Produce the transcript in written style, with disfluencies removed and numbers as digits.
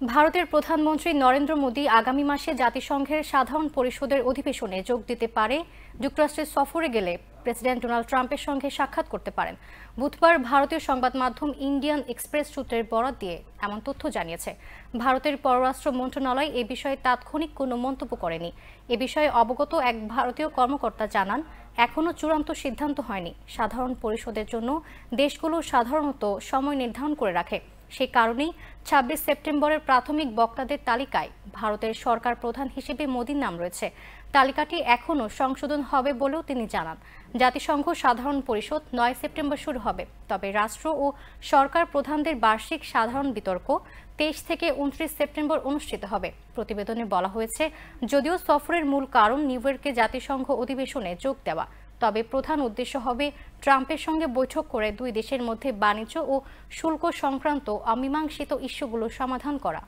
ভারতের প্রধানমন্ত্রী নরেন্দ্র মোদী আগামী মাসে জাতিসংঘের সাধারণ পরিষদের অধিবেশনে যোগ দিতে পারে। যুক্তরাষ্ট্রের সফরে গেলে প্রেসিডেন্ট ডোনাল্ড ট্রাম্পের সঙ্গে সাক্ষাৎ করতে পারেন। বুধবার ভারতীয় সংবাদ মাধ্যম ইন্ডিয়ান এক্সপ্রেস সূত্রের বরাত দিয়ে এমন তথ্য জানিয়েছে। ভারতের পররাষ্ট্র মন্ত্রণালয় এ বিষয়ে তাৎক্ষণিক কোনো মন্তব্য করেনি। এ বিষয়ে অবগত এক ভারতীয় কর্মকর্তা জানান, এখনও চূড়ান্ত সিদ্ধান্ত হয়নি। সাধারণ পরিষদের জন্য দেশগুলো সাধারণত সময় নির্ধারণ করে রাখে। সেই কারণেই ২৬ সেপ্টেম্বরের প্রাথমিক বক্তাদের তালিকায় ভারতের সরকার প্রধান হিসেবে মোদির নাম রয়েছে। তালিকাটি এখনও সংশোধন হবে বলেও তিনি জানান। জাতিসংঘ সাধারণ পরিষদ ৯ সেপ্টেম্বর শুরু হবে, তবে রাষ্ট্র ও সরকার প্রধানদের বার্ষিক সাধারণ বিতর্ক ২৩ থেকে ২৯ সেপ্টেম্বর অনুষ্ঠিত হবে। প্রতিবেদনে বলা হয়েছে, যদিও সফরের মূল কারণ নিউ ইয়র্কে জাতিসংঘ অধিবেশনে যোগ দেওয়া, তবে প্রধান উদ্দেশ্য হবে ট্রাম্পের সঙ্গে বৈঠক করে দুই দেশের মধ্যে বাণিজ্য ও শুল্ক সংক্রান্ত অমীমাংসিত ইস্যুগুলো সমাধান করা।